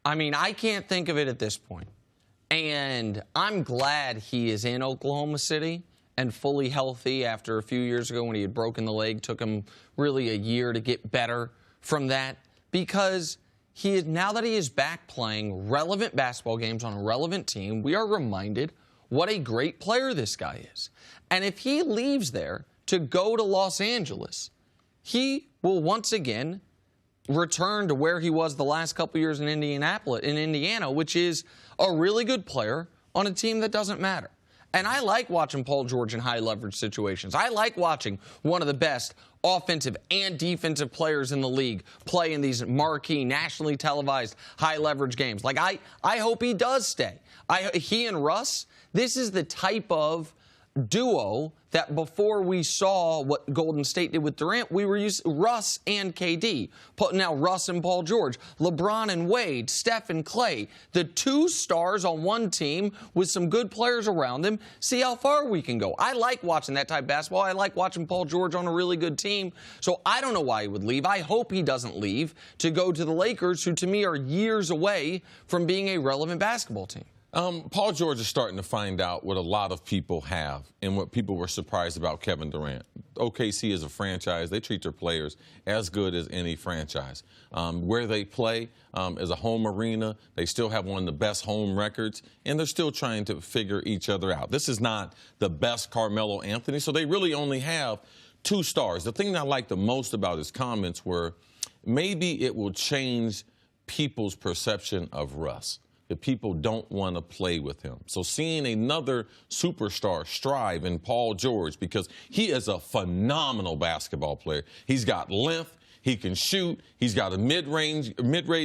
I mean, I can't think of it at this point. And I'm glad he is in Oklahoma City and fully healthy after a few years ago when he had broken the leg. Took him really a year to get better from that, because now that he is back playing relevant basketball games on a relevant team, we are reminded what a great player this guy is. And if he leaves there to go to Los Angeles, he will once again return to where he was the last couple years in Indiana, which is a really good player on a team that doesn't matter. And I like watching Paul George in high leverage situations. I like watching one of the best offensive and defensive players in the league play in these marquee, nationally televised high leverage games. Like, I hope he does stay. He and Russ, this is the type of duo that before we saw what Golden State did with Durant, we were used to Russ and KD. Now Russ and Paul George, LeBron and Wade, Steph and Clay, the two stars on one team with some good players around them. See how far we can go. I like watching that type of basketball. I like watching Paul George on a really good team. So I don't know why he would leave. I hope he doesn't leave to go to the Lakers, who to me are years away from being a relevant basketball team. Paul George is starting to find out what a lot of people have and what people were surprised about Kevin Durant. OKC is a franchise. They treat their players as good as any franchise. Where they play is a home arena. They still have one of the best home records, and they're still trying to figure each other out. This is not the best Carmelo Anthony, so they really only have two stars. The thing that I liked the most about his comments were maybe it will change people's perception of Russ. That people don't want to play with him. So seeing another superstar strive in Paul George, because he is a phenomenal basketball player. He's got length. He can shoot. He's got a mid-range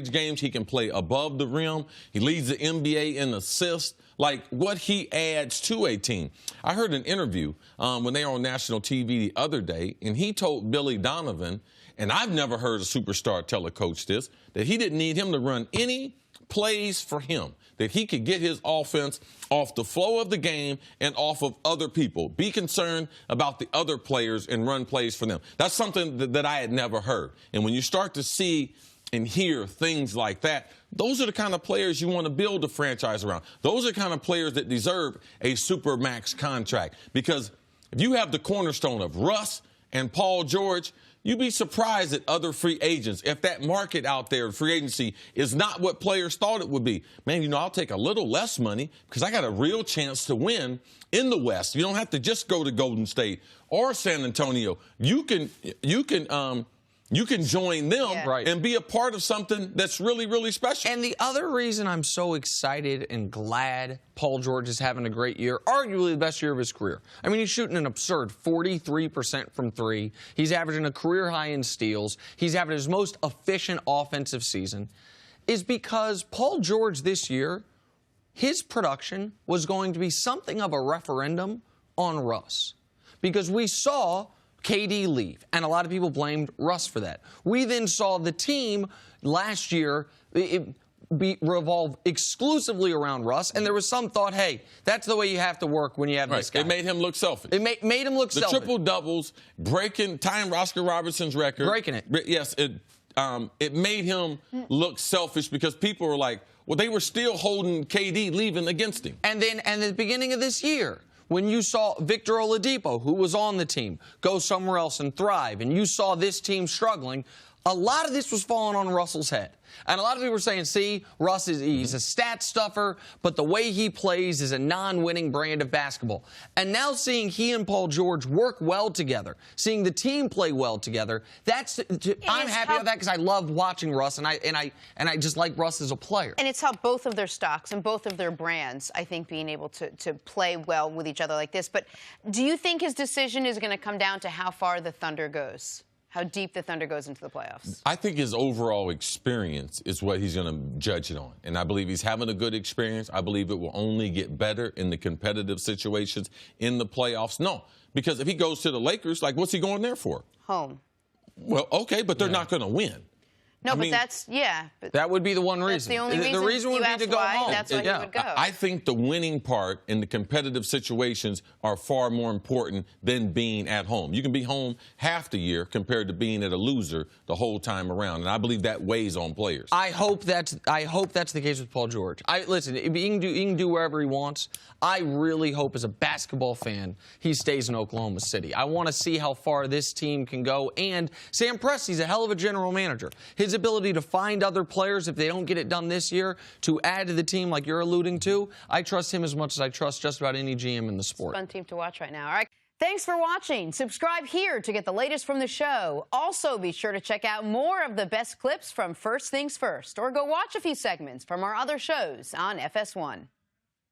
games. He can play above the rim. He leads the NBA in assists. Like, what he adds to a team. I heard an interview when they were on national TV the other day, and he told Billy Donovan, and I've never heard a superstar tell a coach this, that he didn't need him to run any plays for him, that he could get his offense off the flow of the game and off of other people. Be concerned about the other players and run plays for them. That's something that I had never heard. And when you start to see and hear things like that, those are the kind of players you want to build a franchise around. Those are the kind of players that deserve a supermax contract. Because if you have the cornerstone of Russ and Paul George, you'd be surprised at other free agents if that market out there, free agency, is not what players thought it would be. Man, you know, I'll take a little less money because I got a real chance to win in the West. You don't have to just go to Golden State or San Antonio. You can join them and be a part of something that's really, really special. And the other reason I'm so excited and glad Paul George is having a great year, arguably the best year of his career. I mean, he's shooting an absurd 43% from three. He's averaging a career high in steals. He's having his most efficient offensive season, is because Paul George this year, his production was going to be something of a referendum on Russ. Because we saw KD leave, and a lot of people blamed Russ for that. We then saw the team last year revolve exclusively around Russ, and there was some thought, hey, that's the way you have to work when you have this guy. It made him look selfish. It made him look selfish. The triple-doubles, tying Oscar Robertson's record. Breaking it. Yes, it made him look selfish because people were like, well, they were still holding KD leaving against him. And then at the beginning of this year, when you saw Victor Oladipo, who was on the team, go somewhere else and thrive, and you saw this team struggling, a lot of this was falling on Russell's head. And a lot of people were saying, see, Russ he's a stat stuffer, but the way he plays is a non-winning brand of basketball. And now seeing he and Paul George work well together, seeing the team play well together, I'm happy about that because I love watching Russ, and I just like Russ as a player. And it's helped both of their stocks and both of their brands, I think, being able to play well with each other like this. But do you think his decision is going to come down to how far the Thunder goes? How deep the Thunder goes into the playoffs? I think his overall experience is what he's going to judge it on. And I believe he's having a good experience. I believe it will only get better in the competitive situations in the playoffs. No, because if he goes to the Lakers, like, what's he going there for? Home. Well, okay, but they're not going to win. No, I but mean, that's, yeah. But That would be the one reason. that's the only reason. The reason you would be asked to go why, home. That's why Yeah. you would go. I think the winning part in the competitive situations are far more important than being at home. You can be home half the year compared to being at a loser the whole time around, and I believe that weighs on players. I hope that's the case with Paul George. Listen, he can do wherever he wants. I really hope, as a basketball fan, he stays in Oklahoma City. I want to see how far this team can go. And Sam Presti's a hell of a general manager. His ability to find other players, if they don't get it done this year, to add to the team like you're alluding to, I trust him as much as I trust just about any GM in the sport. Fun team to watch right now. All right. Thanks for watching. Subscribe here to get the latest from the show. Also, be sure to check out more of the best clips from First Things First, or go watch a few segments from our other shows on FS1.